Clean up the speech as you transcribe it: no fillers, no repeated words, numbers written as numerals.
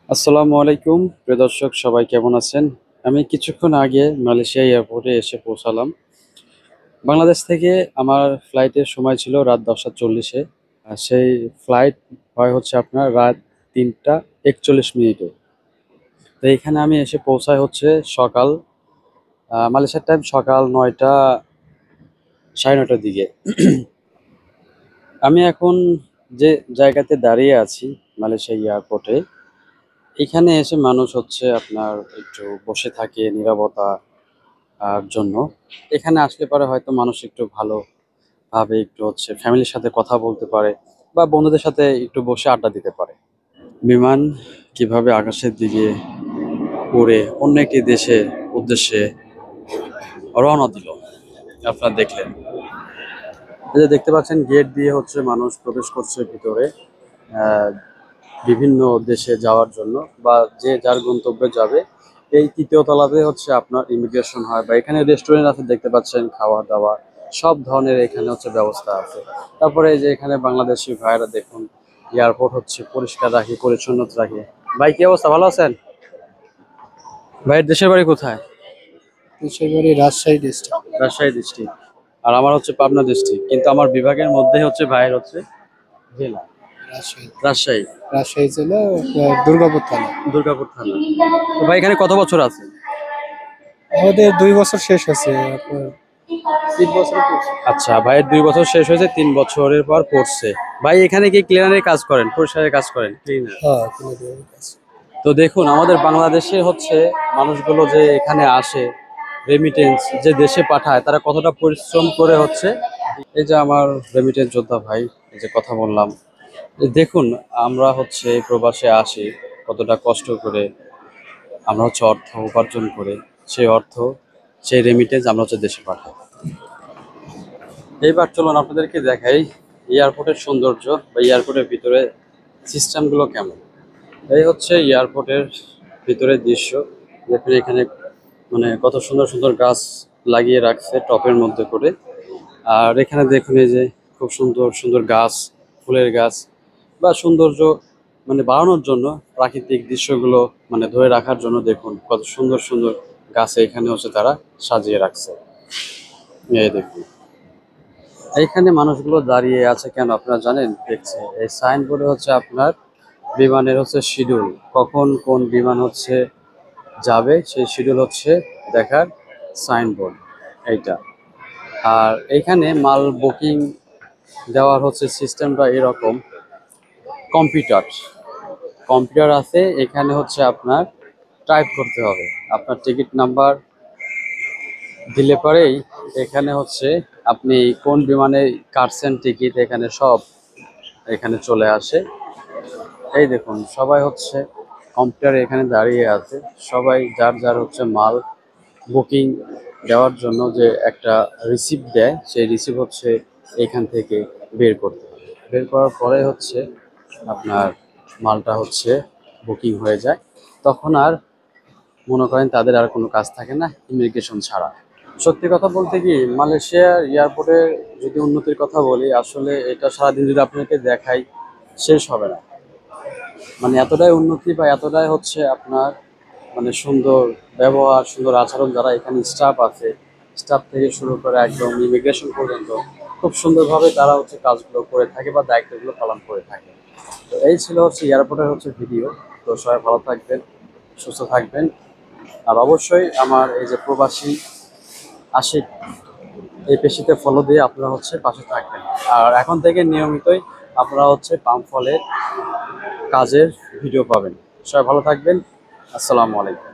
আসসালামু আলাইকুম প্রিয় দর্শক, সবাই কেমন আছেন? আমি কিছুক্ষণ আগে মালয়েশিয়া এয়ারপোর্টে এসে পৌঁছালাম। বাংলাদেশ থেকে আমার ফ্লাইটের সময় ছিল রাত 10:40-এ। সেই ফ্লাইট হচ্ছে আপনার রাত 3টা 41 মিনিটে। তো এখানে আমি এসে পৌঁছাই হচ্ছে সকাল মালয়েশিয়ার টাইম সকাল 9টা 9:30টার দিকে। আমি এখন যে জায়গাতে দাঁড়িয়ে আছি মালয়েশিয়া এয়ারপোর্টে, এখানে এসে মানুষ হচ্ছে আপনার একটু বসে থাকে নীরবতা জন্য। এখানে আসলে পরে হয়তো মানুষ একটু ভালোভাবে একটু হচ্ছে ফ্যামিলির সাথে কথা বলতে পারে বা বন্ধুদের সাথে একটু বসে আড্ডা দিতে পারে। বিমান কিভাবে আকাশের দিকে উড়ে অন্য একটি দেশের উদ্দেশ্যে রওনা দিল আপনারা দেখলেন। এই যে দেখতে পাচ্ছেন, গেট দিয়ে হচ্ছে মানুষ প্রবেশ করছে ভিতরে আহ, বিভিন্ন দেশে যাওয়ার জন্য বা যে যার গন্তব্যে যাবে। এই তৃতীয় তলাতে হচ্ছে আপনার ইমিগ্রেশন হয়, বা এখানে রেস্টুরেন্ট আছে দেখতে পাচ্ছেন, খাওয়া দাওয়া সব ধরনের এখানে হচ্ছে ব্যবস্থা আছে। তারপরে এই যে এখানে বাংলাদেশি ভাইরা দেখুন, এয়ারপোর্ট হচ্ছে পরিষ্কার রাখি, পরিচ্ছন্নতা রাখে। ভাই কি অবস্থা, ভালো আছেন? ভাইয়ের দেশের বাড়ি কোথায়? দেশের বাড়ি রাজশাহী ডিস্ট্রিক্ট। রাজশাহী ডিস্ট্রিক্ট। আর আমার হচ্ছে পাবনা ডিস্ট্রিক্ট, কিন্তু আমার বিভাগের মধ্যে হচ্ছে ভাইয়ের হচ্ছে জেলা রাজশাহী রাজশাহী। রাজশাহী জেলা আপনার দুর্গাপুর থানা। দুর্গাপুর থানা। তো ভাই এখানে কত বছর আছে? আমাদের 2 বছর শেষ হয়েছে আপনার 3 বছর পড়ছে। আচ্ছা, ভাইয়ের 2 বছর শেষ হয়েছে, 3 বছরের পর পড়ছে। ভাই এখানে কি ক্লিনারের কাজ করেন, পরিষ্কারের কাজ করেন, ক্লিনার? হ্যাঁ কিনে দেওয়ার কাছে। তো দেখুন, আমাদের বাংলাদেশে হচ্ছে মানুষগুলো যে এখানে আসে, রেমিটেন্স যে দেশে পাঠায়, তারা কতটা পরিশ্রম করে হচ্ছে। এই যে আমার রেমিটেন্স যোদ্ধা ভাই, এই যে কথা বললাম, যে দেখুন আমরা হচ্ছে প্রবাসে আসি কতটা কষ্ট করে, আমরা হচ্ছে অর্থ উপার্জন করে সেই অর্থ, সেই রেমিটেন্স আমরা হচ্ছে দেশে পাঠাই। এইবার চলুন আপনাদেরকে দেখাই এয়ারপোর্টের সৌন্দর্য বা এয়ারপোর্টের ভিতরে সিস্টেমগুলো কেমন। এই হচ্ছে এয়ারপোর্টের ভিতরের দৃশ্য। যেখানে এখানে মানে কত সুন্দর সুন্দর গাছ লাগিয়ে রাখছে টপের মধ্যে করে। আর এখানে দেখুন এই যে খুব সুন্দর সুন্দর গাছ, ফুলের গাছ বা সৌন্দর্য মানে বাড়ানোর জন্য, প্রাকৃতিক দৃশ্যগুলো মানে ধরে রাখার জন্য দেখুন কত সুন্দর সুন্দর গাছে এখানে হচ্ছে তারা সাজিয়ে রাখছে। এই দেখুন, এইখানে মানুষগুলো দাঁড়িয়ে আছে কেন আপনারা জানেন? দেখছে এই সাইনবোর্ডে হচ্ছে আপনার বিমানের হচ্ছে শিডিউল, কখন কোন বিমান হচ্ছে যাবে সেই শিডিউল হচ্ছে দেখার সাইনবোর্ড এইটা। আর এইখানে মাল বুকিং দেওয়ার হচ্ছে সিস্টেমটা এরকম, কম্পিউটার কম্পিউটার আছে এখানে, হচ্ছে আপনার টাইপ করতে হবে আপনার টিকিট নাম্বার দিলে পরেই এখানে হচ্ছে আপনি কোন বিমানে কাটছেন টিকিট, এখানে সব এখানে চলে আসে। এই দেখুন সবাই হচ্ছে কম্পিউটারে এখানে দাঁড়িয়ে আছে, সবাই যার যার হচ্ছে মাল বুকিং দেওয়ার জন্য যে একটা রিসিপ্ট দেয়, সেই রিসিপ্ট হচ্ছে এখান থেকে বের করতে হবে। বের করার পরে হচ্ছে আপনার মালটা হচ্ছে বুকিং হয়ে যায়। তখন আর মনে করেন তাদের আর কোনো কাজ থাকে না ইমিগ্রেশন ছাড়া। সত্যি কথা বলতে কি, মালয়েশিয়ার এয়ারপোর্টে যদি উন্নতির কথা বলি, আসলে এটা সারাদিন যদি আপনাকে দেখাই শেষ হবে না। মানে এতটাই উন্নতি বা এতটাই হচ্ছে আপনার মানে সুন্দর ব্যবহার, সুন্দর আচরণ, যারা এখানে স্টাফ আছে, স্টাফ থেকে শুরু করে একদম ইমিগ্রেশন পর্যন্ত খুব সুন্দরভাবে তারা হচ্ছে কাজগুলো করে থাকে বা দায়িত্বগুলো পালন করে থাকে। তো এই ছিল হচ্ছে এয়ারপোর্টের হচ্ছে ভিডিও। তো সবাই ভালো থাকবেন, সুস্থ থাকবেন। আর অবশ্যই আমার এই যে প্রবাসী আশিক, এই পেশিতে ফলো দিয়ে আপনারা হচ্ছে পাশে থাকবেন। আর এখন থেকে নিয়মিতই আপনারা হচ্ছে পাম ফলের কাজের ভিডিও পাবেন। সবাই ভালো থাকবেন। আসসালামু আলাইকুম।